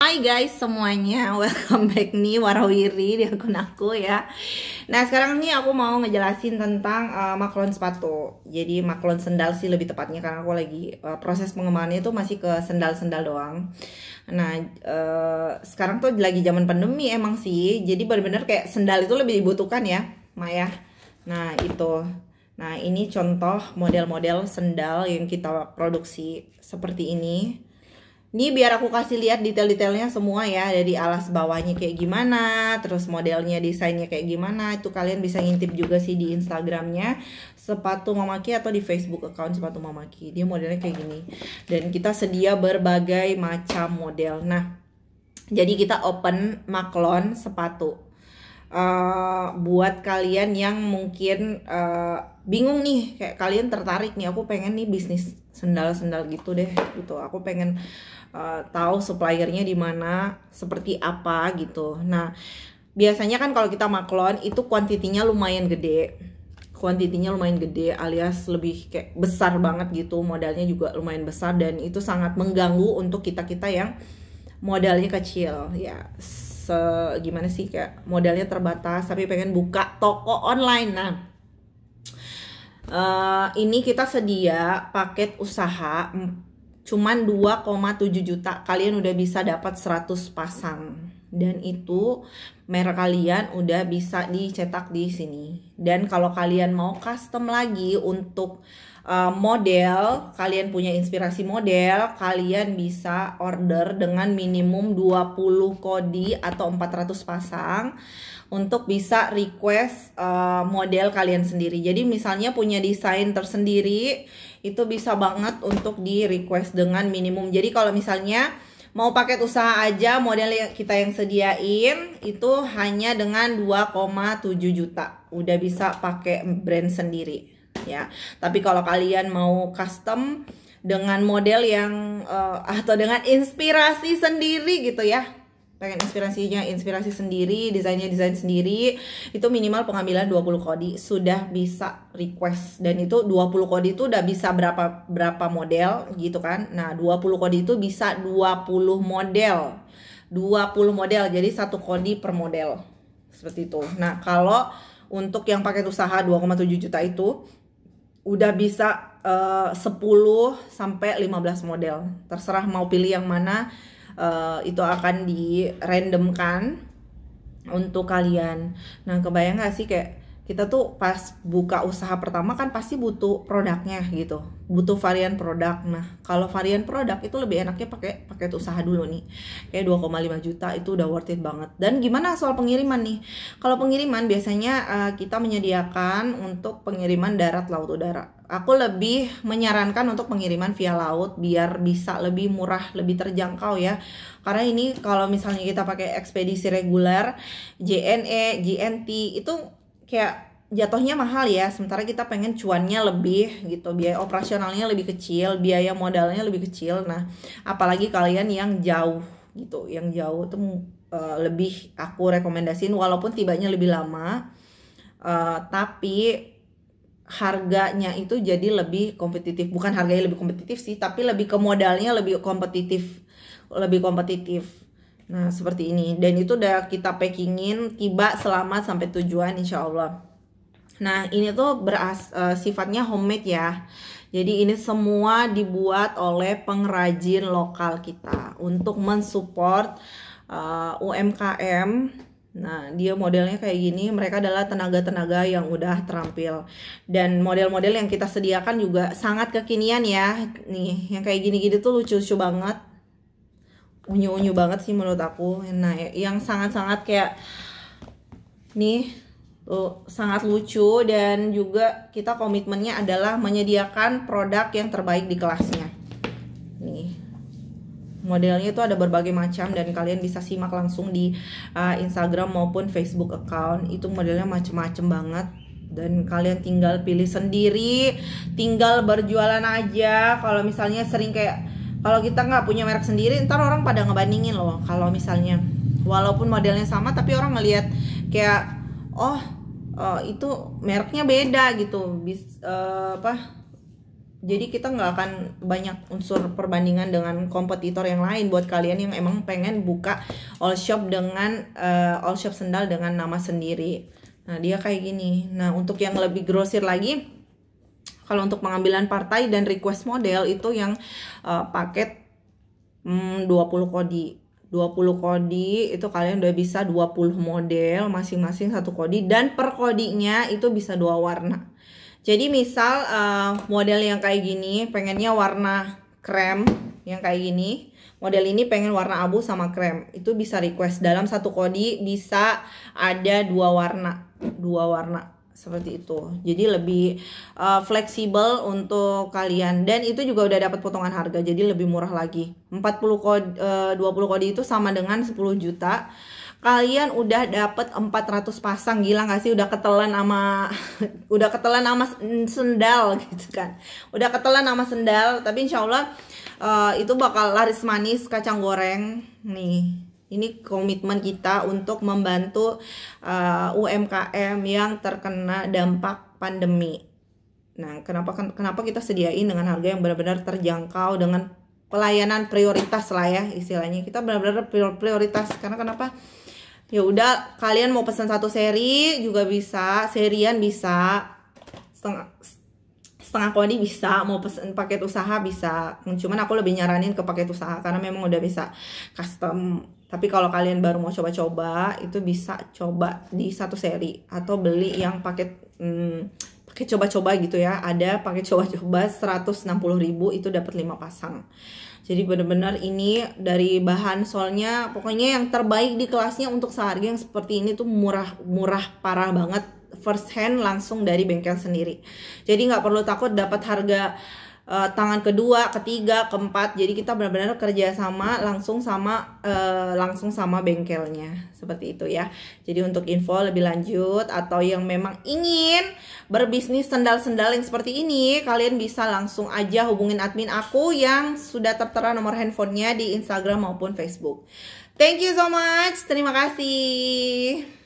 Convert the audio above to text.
Hai guys semuanya, welcome back nih Warawiri di akun aku ya. Nah sekarang nih aku mau ngejelasin tentang maklon sepatu. Jadi maklon sendal sih lebih tepatnya, karena aku lagi proses pengembangannya itu masih ke sendal-sendal doang. Nah sekarang tuh lagi zaman pandemi emang sih, jadi bener-bener kayak sendal itu lebih dibutuhkan ya Maya. Nah itu, nah ini contoh model-model sendal yang kita produksi seperti ini. Ini biar aku kasih lihat detail-detailnya semua ya, dari alas bawahnya kayak gimana, terus modelnya, desainnya kayak gimana. Itu kalian bisa ngintip juga sih di Instagramnya Sepatu Mamaki atau di Facebook account Sepatu Mamaki. Dia modelnya kayak gini. Dan kita sedia berbagai macam model. Nah, jadi kita open maklon sepatu. Buat kalian yang mungkin bingung nih, kayak kalian tertarik nih, aku pengen nih bisnis sendal-sendal gitu deh gitu. Aku pengen tahu suppliernya di mana, seperti apa gitu. Nah, biasanya kan kalau kita maklon itu kuantitinya lumayan gede. Alias lebih kayak besar banget gitu, modalnya juga lumayan besar, dan itu sangat mengganggu untuk kita-kita yang modalnya kecil ya. Gimana sih, kayak modalnya terbatas tapi pengen buka toko online. Nah, ini kita sedia paket usaha cuman 2,7 juta kalian udah bisa dapat 100 pasang, dan itu merek kalian udah bisa dicetak di sini. Dan kalau kalian mau custom lagi untuk model, kalian punya inspirasi model, kalian bisa order dengan minimum 20 kodi atau 400 pasang untuk bisa request model kalian sendiri. Jadi misalnya punya desain tersendiri, itu bisa banget untuk di request dengan minimum. Jadi kalau misalnya mau paket usaha aja, model yang kita yang sediain itu hanya dengan 2,7 juta udah bisa pakai brand sendiri ya. Tapi kalau kalian mau custom dengan model yang atau dengan inspirasi sendiri gitu ya, pengen inspirasi sendiri, desainnya desain sendiri, itu minimal pengambilan 20 kodi sudah bisa request. Dan itu 20 kodi itu udah bisa berapa model gitu kan. Nah 20 kodi itu bisa 20 model, jadi satu kodi per model seperti itu. Nah kalau untuk yang paket usaha 2,7 juta itu udah bisa 10 sampai 15 model, terserah mau pilih yang mana. Itu akan di randomkan untuk kalian. Nah kebayang gak sih, kayak kita tuh pas buka usaha pertama kan pasti butuh produknya gitu, butuh varian produk. Nah kalau varian produk itu lebih enaknya pakai paket usaha dulu nih, kayak 2,5 juta itu udah worth it banget. Dan gimana soal pengiriman nih? Kalau pengiriman biasanya kita menyediakan untuk pengiriman darat, laut, udara. Aku lebih menyarankan untuk pengiriman via laut biar bisa lebih murah, lebih terjangkau ya. Karena ini kalau misalnya kita pakai ekspedisi reguler, JNE, JNT itu kayak jatuhnya mahal ya. Sementara kita pengen cuannya lebih gitu, biaya operasionalnya lebih kecil, biaya modalnya lebih kecil. Nah, apalagi kalian yang jauh gitu, yang jauh tuh lebih aku rekomendasiin, walaupun tibanya lebih lama, tapi harganya itu jadi lebih kompetitif. Bukan harganya lebih kompetitif sih, tapi lebih ke modalnya lebih kompetitif. Nah seperti ini, dan itu udah kita packingin, tiba selamat sampai tujuan insya Allah. Nah ini tuh sifatnya homemade ya. Jadi ini semua dibuat oleh pengrajin lokal kita untuk mensupport UMKM. Nah dia modelnya kayak gini, mereka adalah tenaga-tenaga yang udah terampil. Dan model-model yang kita sediakan juga sangat kekinian ya. Nih yang kayak gini-gini tuh lucu-lucu banget, unyu-unyu banget sih menurut aku. Nah yang sangat-sangat kayak nih tuh sangat lucu, dan juga kita komitmennya adalah menyediakan produk yang terbaik di kelasnya. Nih modelnya itu ada berbagai macam, dan kalian bisa simak langsung di Instagram maupun Facebook account. Itu modelnya macem-macem banget, dan kalian tinggal pilih sendiri, tinggal berjualan aja. Kalau misalnya sering kayak, kalau kita nggak punya merek sendiri, ntar orang pada ngebandingin loh. Kalau misalnya walaupun modelnya sama, tapi orang ngelihat kayak itu mereknya beda gitu, Jadi kita nggak akan banyak unsur perbandingan dengan kompetitor yang lain buat kalian yang emang pengen buka all shop dengan all shop sendal dengan nama sendiri. Nah, dia kayak gini. Nah, untuk yang lebih grosir lagi, kalau untuk pengambilan partai dan request model itu yang paket 20 kodi. 20 kodi itu kalian udah bisa 20 model masing-masing satu kodi, dan per kodinya itu bisa 2 warna. Jadi misal model yang kayak gini pengennya warna krem yang kayak gini, model ini pengen warna abu sama krem, itu bisa request dalam satu kodi bisa ada 2 warna seperti itu. Jadi lebih fleksibel untuk kalian, dan itu juga udah dapat potongan harga jadi lebih murah lagi. 20 kodi itu sama dengan 10 juta. Kalian udah dapat 400 pasang, gila gak sih? Udah ketelan sama udah ketelan sama sendal gitu kan. Udah ketelan sama sendal, tapi insya Allah itu bakal laris manis kacang goreng nih. Ini komitmen kita untuk membantu UMKM yang terkena dampak pandemi. Nah, kenapa kita sediain dengan harga yang benar-benar terjangkau, dengan pelayanan prioritas lah ya istilahnya. Kita benar-benar prioritas karena kenapa? Ya udah, kalian mau pesan satu seri juga bisa, serian bisa, setengah kodi bisa, mau pesan paket usaha bisa. Cuman aku lebih nyaranin ke paket usaha karena memang udah bisa custom. Tapi kalau kalian baru mau coba-coba, itu bisa coba di satu seri atau beli yang paket paket coba-coba gitu ya. Ada paket coba-coba 160.000 itu dapat 5 pasang. Jadi benar-benar ini dari bahan solnya pokoknya yang terbaik di kelasnya. Untuk seharga yang seperti ini tuh murah parah banget, first hand langsung dari bengkel sendiri. Jadi nggak perlu takut dapat harga tangan kedua, ketiga, keempat. Jadi kita benar-benar kerja sama langsung sama bengkelnya seperti itu ya. Jadi untuk info lebih lanjut atau yang memang ingin berbisnis sendal-sendal yang seperti ini, kalian bisa langsung aja hubungin admin aku yang sudah tertera nomor handphonenya di Instagram maupun Facebook. Thank you so much, terima kasih.